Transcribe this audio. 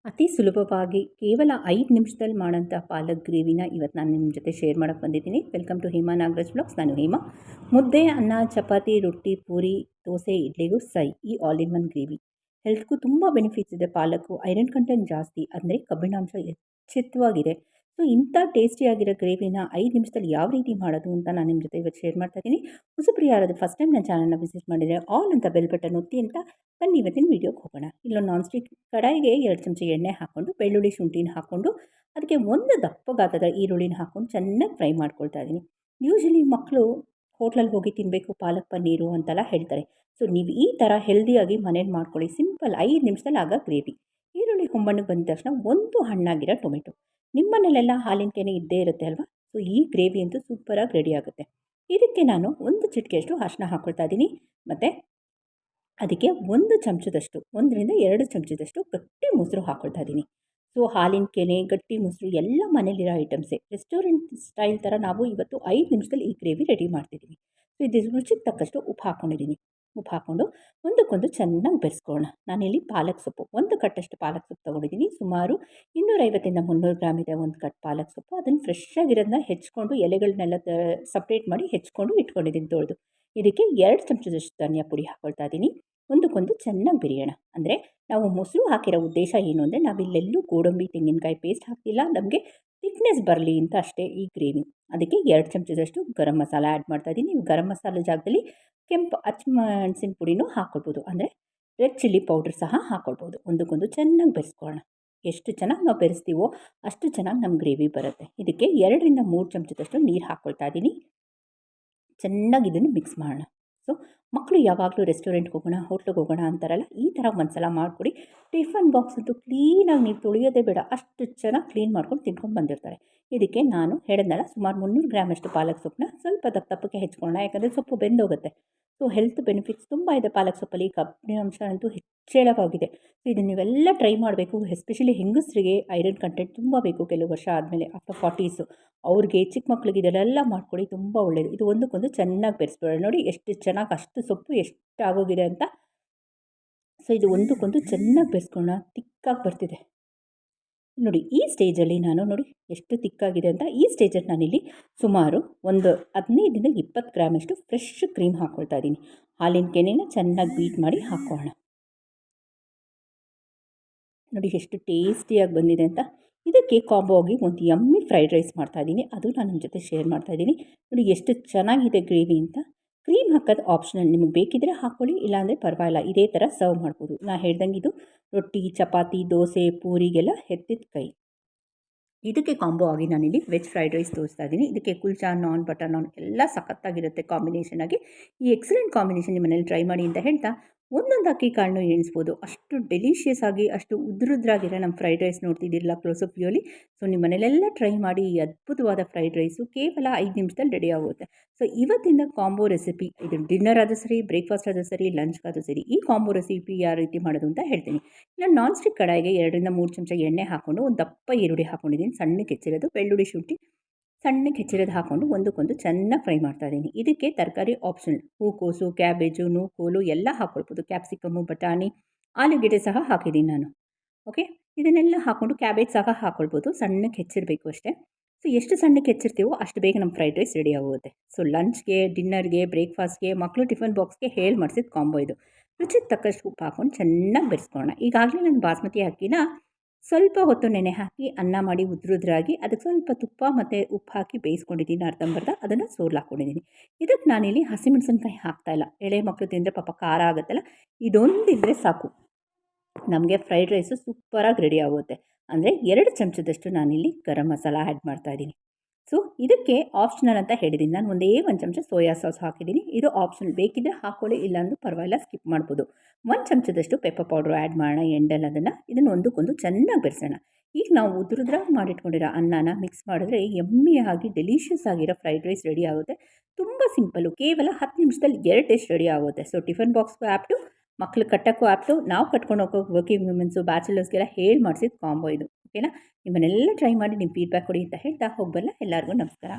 ಅತಿ ಸುಲಭವಾಗಿ ಕೇವಲ 5 ನಿಮಿಷದಲ್ಲಿ ಮಾಡೋಂಥ ಪಾಲಕ್ ಗ್ರೇವಿನ ಇವತ್ತು ನಾನು ನಿಮ್ಮ ಜೊತೆ ಶೇರ್ ಮಾಡೋಕ್ಕೆ ಬಂದಿದ್ದೀನಿ. Welcome to Hema Nagaraj vlogs. ನಾನು ಹೇಮಾ. ಮುದ್ದೆ, ಅನ್ನ, ಚಪಾತಿ, ರೊಟ್ಟಿ, ಪೂರಿ, ದೋಸೆ, ಇಡ್ಲಿಗೂ ಸೈ ಈ ಆಲ್ ಇನ್ ಒನ್ ಗ್ರೇವಿ. ಹೆಲ್ತ್ಗೂ ತುಂಬ ಬೆನಿಫಿಟ್ಸ್ ಇದೆ. ಪಾಲಕ್ಕು ಐರನ್ ಕಂಟೆಂಟ್ ಜಾಸ್ತಿ, ಅಂದರೆ ಕಬ್ಬಿಣಾಂಶ ಹೆಚ್ಚಿತವಾಗಿದೆ. ಸೊ ಇಂಥ ಟೇಸ್ಟಿಯಾಗಿರೋ ಗ್ರೇವಿನ 5 ನಿಮಿಷದಲ್ಲಿ ಯಾವ ರೀತಿ ಮಾಡೋದು ಅಂತ ನಾನು ನಿಮ್ಮ ಜೊತೆ ಇವತ್ತು ಶೇರ್ ಮಾಡ್ತಾ ಇದ್ದೀನಿ. ಹೊಸಬ್ರು ಯಾರಾದರೂ ಫಸ್ಟ್ ಟೈಮ್ ನನ್ನ ಚಾನಲ್ನ ವಿಸಿಟ್ ಮಾಡಿದರೆ ಆಲ್ ಅಂತ ಬೆಲ್ ಬಟನ್ ಒತ್ತಿ ಅಂತ ಬನ್ನಿ ಇವತ್ತಿನ ವೀಡಿಯೋಗೆ ಹೋಗೋಣ. ಇಲ್ಲೊಂದು ನಾನ್ ಸ್ಟಿಕ್ ಕಡಾಯಿಗೆ 2 ಚಮಚ ಎಣ್ಣೆ ಹಾಕ್ಕೊಂಡು ಬೆಳ್ಳುಳ್ಳಿ ಶುಂಠಿನ ಹಾಕ್ಕೊಂಡು ಅದಕ್ಕೆ ಒಂದು ದಪ್ಪ ಗಾತ್ರದ ಈರುಳ್ಳಿನ ಹಾಕ್ಕೊಂಡು ಚೆನ್ನಾಗಿ ಫ್ರೈ ಮಾಡ್ಕೊಳ್ತಾ ಇದ್ದೀನಿ. ಯೂಶಲಿ ಮಕ್ಕಳು ಹೋಟ್ಲಲ್ಲಿ ಹೋಗಿ ತಿನ್ನಬೇಕು ಪಾಲಕ್ ಪನ್ನೀರು ಅಂತೆಲ್ಲ ಹೇಳ್ತಾರೆ. ಸೊ ನೀವು ಈ ಥರ ಹೆಲ್ದಿಯಾಗಿ ಮನೇಲಿ ಮಾಡ್ಕೊಳ್ಳಿ. ಸಿಂಪಲ್ 5 ನಿಮಿಷದಲ್ಲಿ ಆಗ ಗ್ರೇವಿ. ಈರುಳ್ಳಿ ಹೊಂಬಣ್ಣಗೆ ಬಂದ ತಕ್ಷಣ ಒಂದು ಹಣ್ಣಾಗಿರೋ ಟೊಮೆಟೊ. ನಿಮ್ಮ ಮನೇಲೆಲ್ಲ ಹಾಲಿನ ಕೆನೆ ಇದ್ದೇ ಇರುತ್ತೆ ಅಲ್ವಾ. ಸೊ ಈ ಗ್ರೇವಿ ಅಂತೂ ಸೂಪರಾಗಿ ರೆಡಿ ಆಗುತ್ತೆ. ಇದಕ್ಕೆ ನಾನು ಒಂದು ಚಿಟಿಕೆಯಷ್ಟು ಅರಿಶಿನ ಹಾಕ್ಕೊಳ್ತಾ ಇದ್ದೀನಿ. ಮತ್ತು ಅದಕ್ಕೆ 1 ಚಮಚದಷ್ಟು 1 ರಿಂದ 2 ಚಮಚದಷ್ಟು ಗಟ್ಟಿ ಮೊಸರು ಹಾಕ್ಕೊಳ್ತಾ ಇದ್ದೀನಿ. ಸೊ ಹಾಲಿನ ಕೆನೆ, ಗಟ್ಟಿ ಮೊಸರು ಎಲ್ಲ ಮನೇಲಿರೋ ಐಟಮ್ಸೇ. ರೆಸ್ಟೋರೆಂಟ್ ಸ್ಟೈಲ್ ಥರ ನಾವು ಇವತ್ತು 5 ನಿಮಿಷದಲ್ಲಿ ಈ ಗ್ರೇವಿ ರೆಡಿ ಮಾಡ್ತಿದ್ದೀವಿ. ಸೊ ಇದು ರುಚಿಗೆ ತಕ್ಕಷ್ಟು ಉಪ್ಪು ಹಾಕ್ಕೊಂಡಿದ್ದೀನಿ. ಉಪ್ಪು ಹಾಕ್ಕೊಂಡು ಒಂದಕ್ಕೊಂದು ಚೆನ್ನಾಗಿ ಬೆರೆಸ್ಕೊಳ್ಳೋಣ. ನಾನಿಲ್ಲಿ ಪಾಲಕ್ ಸೊಪ್ಪು 1 ಕಟ್ಟಷ್ಟು ಪಾಲಕ್ ಸೊಪ್ಪು ತೊಗೊಂಡಿದ್ದೀನಿ. ಸುಮಾರು 250 ರಿಂದ 300 ಗ್ರಾಮ್ ಇದೆ 1 ಕಟ್ ಪಾಲಕ್ ಸೊಪ್ಪು. ಅದನ್ನು ಫ್ರೆಶ್ ಆಗಿರೋದನ್ನ ಹೆಚ್ಕೊಂಡು ಎಲೆಗಳನ್ನೆಲ್ಲ ಸಪ್ರೇಟ್ ಮಾಡಿ ಹೆಚ್ಕೊಂಡು ಇಟ್ಕೊಂಡಿದ್ದೀನಿ ತೊಳೆದು. ಇದಕ್ಕೆ 2 ಚಮಚದಷ್ಟು ಧನಿಯಾ ಪುಡಿ ಹಾಕ್ಕೊಳ್ತಾ ಇದ್ದೀನಿ. ಒಂದಕ್ಕೊಂದು ಚೆನ್ನಾಗಿ ಬೆರೆಯೋಣ. ಅಂದರೆ ನಾವು ಮೊಸರು ಹಾಕಿರೋ ಉದ್ದೇಶ ಏನು ಅಂದರೆ ನಾವಿಲ್ಲೆಲ್ಲೂ ಗೋಡಂಬಿ ತೆಂಗಿನಕಾಯಿ ಪೇಸ್ಟ್ ಹಾಕ್ತಿಲ್ಲ. ನಮಗೆ ಥಿಕ್ನೆಸ್ ಬರಲಿ ಅಂತ ಅಷ್ಟೇ ಈ ಗ್ರೇವಿ. ಅದಕ್ಕೆ 2 ಚಮಚದಷ್ಟು ಗರಂ ಮಸಾಲ ಆ್ಯಡ್ ಮಾಡ್ತಾ ಇದ್ದೀನಿ. ನೀವು ಗರಂ ಮಸಾಲ ಜಾಗದಲ್ಲಿ ಕೆಂಪು ಹಸಿಮೆಣಸಿನ ಪುಡಿನೂ ಹಾಕ್ಕೊಳ್ಬೋದು. ಅಂದರೆ ರೆಡ್ ಚಿಲ್ಲಿ ಪೌಡ್ರ್ ಸಹ ಹಾಕ್ಕೊಳ್ಬೋದು. ಒಂದಕ್ಕೊಂದು ಚೆನ್ನಾಗಿ ಬೆರೆಸ್ಕೊಳ್ಳೋಣ. ಎಷ್ಟು ಚೆನ್ನಾಗಿ ನಾವು ಬೆರೆಸ್ತೀವೋ ಅಷ್ಟು ಚೆನ್ನಾಗಿ ನಮ್ಮ ಗ್ರೇವಿ ಬರುತ್ತೆ. ಇದಕ್ಕೆ 2 ರಿಂದ 3 ಚಮಚದಷ್ಟು ನೀರು ಹಾಕ್ಕೊಳ್ತಾ ಇದ್ದೀನಿ. ಚೆನ್ನಾಗಿ ಇದನ್ನು ಮಿಕ್ಸ್ ಮಾಡೋಣ. ಸೊ ಮಕ್ಕಳು ಯಾವಾಗಲೂ ರೆಸ್ಟೋರೆಂಟ್ಗೆ ಹೋಗೋಣ, ಹೋಟ್ಲಿಗೆ ಹೋಗೋಣ ಅಂತಾರಲ್ಲ, ಈ ಥರ ಒಂದು ಸಲ ಮಾಡಿಕೊಡಿ. ಟಿಫನ್ ಬಾಕ್ಸ್ ಅಂತೂ ಕ್ಲೀನಾಗಿ ನೀವು ತೊಳೆಯೋದೇ ಬೇಡ, ಅಷ್ಟು ಚೆನ್ನಾಗಿ ಕ್ಲೀನ್ ಮಾಡ್ಕೊಂಡು ತಿನ್ಕೊಂಡು ಬಂದಿರ್ತಾರೆ. ಇದಕ್ಕೆ ನಾನು ಹೇಳಿದ್ನಲ್ಲ ಸುಮಾರು 300 ಗ್ರಾಮಷ್ಟು ಪಾಲಕ್ ಸೊಪ್ಪನ್ನ ಸ್ವಲ್ಪ ದಪ್ಪಕ್ಕೆ ಹೆಚ್ಕೊಳ್ಳೋಣ. ಯಾಕಂದರೆ ಸೊಪ್ಪು ಬೆಂದೋಗುತ್ತೆ. ಸೊ ಹೆಲ್ತ್ ಬೆನಿಫಿಟ್ಸ್ ತುಂಬ ಇದೆ ಪಾಲಕ್ ಸೊಪ್ಪಲ್ಲಿ. ಕಬ್ಬಿಣಾಂಶ ಅಂತೂ ಹೆಚ್ಚಳವಾಗಿದೆ. ಸೊ ಇದನ್ನು ನೀವೆಲ್ಲ ಟ್ರೈ ಮಾಡಬೇಕು. ಎಸ್ಪೆಷಲಿ ಹೆಂಗಸರಿಗೆ ಐರನ್ ಕಂಟೆಂಟ್ ತುಂಬ ಬೇಕು. ಕೆಲವು ವರ್ಷ ಆದಮೇಲೆ ಆಫ್ಟರ್ 40s ಅವ್ರಿಗೆ, ಚಿಕ್ಕ ಮಕ್ಕಳಿಗೆ ಇದೆಲ್ಲ ಮಾಡ್ಕೊಳ್ಳಿ, ತುಂಬ ಒಳ್ಳೆಯದು. ಇದು ಒಂದಕ್ಕೊಂದು ಚೆನ್ನಾಗಿ ಬೆರೆಸ್ಬೇಡ. ನೋಡಿ ಎಷ್ಟು ಚೆನ್ನಾಗಿ ಅಷ್ಟು ಸೊಪ್ಪು ಎಷ್ಟು ಆಗೋಗಿದೆ ಅಂತ. ಸೊ ಇದು ಒಂದಕ್ಕೊಂದು ಚೆನ್ನಾಗಿ ಬೆರೆಸ್ಕೊಳ್ಳೋಣ. ತಿಕ್ಕಾಗಿ ಬರ್ತಿದೆ ನೋಡಿ. ಈ ಸ್ಟೇಜಲ್ಲಿ ನಾನು ನೋಡಿ ಎಷ್ಟು ತಿಕ್ಕಾಗಿದೆ ಅಂತ. ಈ ಸ್ಟೇಜಲ್ಲಿ ನಾನಿಲ್ಲಿ ಸುಮಾರು ಒಂದು 15 ರಿಂದ 20 ಗ್ರಾಮಷ್ಟು ಫ್ರೆಶ್ ಕ್ರೀಮ್ ಹಾಕ್ಕೊಳ್ತಾ ಇದ್ದೀನಿ. ಹಾಲಿನ ಕೆನೆನ ಚೆನ್ನಾಗಿ ಬೀಟ್ ಮಾಡಿ ಹಾಕ್ಕೊಳ್ಳೋಣ. ನೋಡಿ ಎಷ್ಟು ಟೇಸ್ಟಿಯಾಗಿ ಬಂದಿದೆ ಅಂತ. ಇದಕ್ಕೆ ಕಾಂಬೋ ಆಗಿ ಒಂದು ಯಮ್ಮಿ ಫ್ರೈಡ್ ರೈಸ್ ಮಾಡ್ತಾಯಿದ್ದೀನಿ. ಅದು ನಾನು ನಿಮ್ಮ ಜೊತೆ ಶೇರ್ ಮಾಡ್ತಾಯಿದ್ದೀನಿ. ನೋಡಿ ಎಷ್ಟು ಚೆನ್ನಾಗಿದೆ ಗ್ರೇವಿ ಅಂತ. ಕ್ರೀಮ್ ಹಾಕೋದು ಆಪ್ಷನಲ್. ನಿಮಗೆ ಬೇಕಿದ್ದರೆ ಹಾಕ್ಕೊಳ್ಳಿ, ಇಲ್ಲಾಂದರೆ ಪರವಾಗಿಲ್ಲ. ಇದೇ ಥರ ಸರ್ವ್ ಮಾಡ್ಬೋದು. ನಾನು ಹೇಳ್ದಂಗೆ ಇದು ರೊಟ್ಟಿ, ಚಪಾತಿ, ದೋಸೆ, ಪೂರಿಗೆಲ್ಲ ಎತ್ತಿದ ಕೈ. ಇದಕ್ಕೆ ಕಾಂಬೋ ಆಗಿ ನಾನಿಲ್ಲಿ ವೆಜ್ ಫ್ರೈಡ್ ರೈಸ್ ತೋರಿಸ್ತಾ ಇದ್ದೀನಿ. ಇದಕ್ಕೆ ಕುಲ್ಚಾ, ನಾನ್, ಬಟರ್ ನಾನ್ ಎಲ್ಲ ಸಖತ್ತಾಗಿರುತ್ತೆ ಕಾಂಬಿನೇಷನ್ ಆಗಿ. ಈ ಎಕ್ಸಲೆಂಟ್ ಕಾಂಬಿನೇಷನ್ ನಿಮ್ಮ ಮನೇಲಿ ಟ್ರೈ ಮಾಡಿ ಅಂತ ಹೇಳ್ತಾ ಒಂದೊಂದು ಅಕ್ಕಿ ಕಾಳನ್ನು ಎಣಿಸ್ಬೋದು. ಅಷ್ಟು ಡೆಲಿಷಿಯಸ್ ಆಗಿ ಅಷ್ಟು ಉದ್ರುದ್ರಾಗಿರೋ ನಮ್ಮ ಫ್ರೈಡ್ ರೈಸ್ ನೋಡ್ತಿದ್ದಿರಲ್ಲ ಕ್ಲೋಸಪ್ ವ್ಯೂಲಿ. ಸೊ ನಿಮ್ಮ ಮನೇಲೆಲ್ಲ ಟ್ರೈ ಮಾಡಿ. ಈ ಅದ್ಭುತವಾದ ಫ್ರೈಡ್ ರೈಸು ಕೇವಲ 5 ನಿಮಿಷದಲ್ಲಿ ರೆಡಿ ಆಗುತ್ತೆ. ಸೊ ಇವತ್ತಿನ ಕಾಂಬೋ ರೆಸಿಪಿ, ಇದು ಡಿನ್ನರ್ ಆದರೂ ಸರಿ, ಬ್ರೇಕ್ಫಾಸ್ಟ್ ಆದರೂ ಸರಿ, ಲಂಚ್ಗಾದರೂ ಸರಿ, ಈ ಕಾಂಬೋ ರೆಸಿಪಿ ಯಾವ ರೀತಿ ಮಾಡೋದು ಅಂತ ಹೇಳ್ತೀನಿ. ಇಲ್ಲ ನಾನ್ ಸ್ಟಿಕ್ ಕಡಾಯಿಗೆ 2 ರಿಂದ 3 ಚಮಚ ಎಣ್ಣೆ ಹಾಕ್ಕೊಂಡು ಒಂದು ದಪ್ಪ ಈರುಳ್ಳಿ ಹಾಕ್ಕೊಂಡಿದ್ದೀನಿ. ಸಣ್ಣಕ್ಕೆ ಹೆಚ್ಚಿರೋದು ಬೆಳ್ಳುಳ್ಳಿ ಶುಂಠಿ ಸಣ್ಣಕ್ಕೆ ಹೆಚ್ಚಿರೋದು ಹಾಕ್ಕೊಂಡು ಒಂದಕ್ಕೊಂದು ಚೆನ್ನಾಗಿ ಫ್ರೈ ಮಾಡ್ತಾಯಿದ್ದೀನಿ. ಇದಕ್ಕೆ ತರಕಾರಿ ಆಪ್ಷನಲ್. ಹೂಕೋಸು, ಕ್ಯಾಬೇಜು, ನೂಕೋಲು ಎಲ್ಲ ಹಾಕ್ಕೊಳ್ಬೋದು. ಕ್ಯಾಪ್ಸಿಕಮ್ಮು, ಬಟಾಣಿ, ಆಲೂಗೆಡ್ಡೆ ಸಹ ಹಾಕಿದ್ದೀನಿ ನಾನು. ಓಕೆ, ಇದನ್ನೆಲ್ಲ ಹಾಕ್ಕೊಂಡು ಕ್ಯಾಬೇಜ್ ಸಹ ಹಾಕ್ಕೊಳ್ಬೋದು. ಸಣ್ಣಕ್ಕೆ ಹೆಚ್ಚಿರಬೇಕು ಅಷ್ಟೇ. ಸೊ ಎಷ್ಟು ಸಣ್ಣಕ್ಕೆ ಹೆಚ್ಚಿರ್ತೀವೋ ಅಷ್ಟು ಬೇಗ ನಮ್ಮ ಫ್ರೈಡ್ ರೈಸ್ ರೆಡಿ ಆಗುತ್ತೆ. ಸೊ ಲಂಚ್ಗೆ, ಡಿನ್ನರ್ಗೆ, ಬ್ರೇಕ್ಫಾಸ್ಟ್ಗೆ, ಮಕ್ಕಳು ಟಿಫನ್ ಬಾಕ್ಸ್ಗೆ ಹೇಳಿ ಮಾಡಿಸಿದ ಕಾಂಬೋ ಇದು. ರುಚಿಗೆ ತಕ್ಕಷ್ಟು ಉಪ್ಪು ಹಾಕ್ಕೊಂಡು ಚೆನ್ನಾಗಿ ಬೆರೆಸ್ಕೊಳ್ಳೋಣ. ಈಗಾಗಲೇ ನಾನು ಬಾಸ್ಮತಿ ಅಕ್ಕಿನ ಸ್ವಲ್ಪ ಹೊತ್ತು ನೆನೆ ಹಾಕಿ ಅನ್ನ ಮಾಡಿ ಉದ್ರುದ್ರಾಗಿ ಅದಕ್ಕೆ ಸ್ವಲ್ಪ ತುಪ್ಪ ಮತ್ತು ಉಪ್ಪು ಹಾಕಿ ಬೇಯಿಸ್ಕೊಂಡಿದ್ದೀನಿ. ಅರ್ಧಂಬರ್ಧ ಅದನ್ನು ಸೋರ್ಲು ಹಾಕ್ಕೊಂಡಿದ್ದೀನಿ. ಇದಕ್ಕೆ ನಾನಿಲ್ಲಿ ಹಸಿಮೆಣಸಿನ್ಕಾಯಿ ಹಾಕ್ತಾಯಿಲ್ಲ. ಎಳೆ ಮಕ್ಕಳು ತಿಂದರೆ ಪಾಪ ಖಾರ ಆಗುತ್ತಲ್ಲ, ಇದೊಂದಿದ್ದರೆ ಸಾಕು, ನಮಗೆ ಫ್ರೈಡ್ ರೈಸು ಸೂಪರಾಗಿ ರೆಡಿ ಆಗುತ್ತೆ. ಅಂದರೆ 2 ಚಮಚದಷ್ಟು ನಾನಿಲ್ಲಿ ಗರಂ ಮಸಾಲ ಆ್ಯಡ್ ಮಾಡ್ತಾಯಿದ್ದೀನಿ. ಸೊ ಇದಕ್ಕೆ ಆಪ್ಷನಲ್ ಅಂತ ಹೇಳಿದ್ದೀನಿ. ನಾನು ಒಂದೇ 1 ಚಮಚ ಸೋಯಾ ಸಾಸ್ ಹಾಕಿದ್ದೀನಿ. ಇದು ಆಪ್ಷನಲ್. ಬೇಕಿದ್ದರೆ ಹಾಕ್ಕೊಳ್ಳಿ, ಇಲ್ಲಾಂದ್ರೂ ಪರವಾಗಿಲ್ಲ, ಸ್ಕಿಪ್ ಮಾಡ್ಬೋದು. 1 ಚಮಚದಷ್ಟು ಪೆಪ್ಪರ್ ಪೌಡ್ರು ಆ್ಯಡ್ ಮಾಡೋಣ ಎಂಡಲ್ಲಿ. ಇದನ್ನು ಒಂದಕ್ಕೊಂದು ಚೆನ್ನಾಗಿ ಬೆರೆಸೋಣ. ಈಗ ನಾವು ಉದ್ರುದ್ರಾಗಿ ಮಾಡಿಟ್ಕೊಂಡಿರೋ ಅನ್ನನ ಮಿಕ್ಸ್ ಮಾಡಿದ್ರೆ ಯಮ್ಮಿಯಾಗಿ ಡೆಲಿಷಿಯಸ್ ಆಗಿರೋ ಫ್ರೈಡ್ ರೈಸ್ ರೆಡಿ ಆಗುತ್ತೆ. ತುಂಬ ಸಿಂಪಲ್ಲು. ಕೇವಲ 10 ನಿಮಿಷದಲ್ಲಿ 2 ಡಿಶ್ ರೆಡಿ ಆಗುತ್ತೆ. ಸೊ ಟಿಫನ್ ಬಾಕ್ಸ್ಗೂ ಆ್ಯಪ್ಟು, ಮಕ್ಕಳು ಕಟ್ಟೋಕ್ಕೂ ಆ್ಯಪ್ಟು, ನಾವು ಕಟ್ಕೊಂಡು ಹೋಗೋಕೆ ವರ್ಕಿಂಗ್ ವುಮೆನ್ಸು, ಬ್ಯಾಚುಲರ್ಸ್ಗೆಲ್ಲ ಹೇಳಿ ಮಾಡಿಸಿದ ಕಾಂಬೋ ಇದು. ಓಕೆನಾ? ನಿಮ್ಮನ್ನೆಲ್ಲ ಟ್ರೈ ಮಾಡಿ ನಿಮ್ಮ ಫೀಡ್ಬ್ಯಾಕ್ ಕೊಡಿ ಅಂತ ಹೇಳ್ತಾ ಹೋಗ್ಬಲ್ಲ. ಎಲ್ಲರಿಗೂ ನಮಸ್ಕಾರ.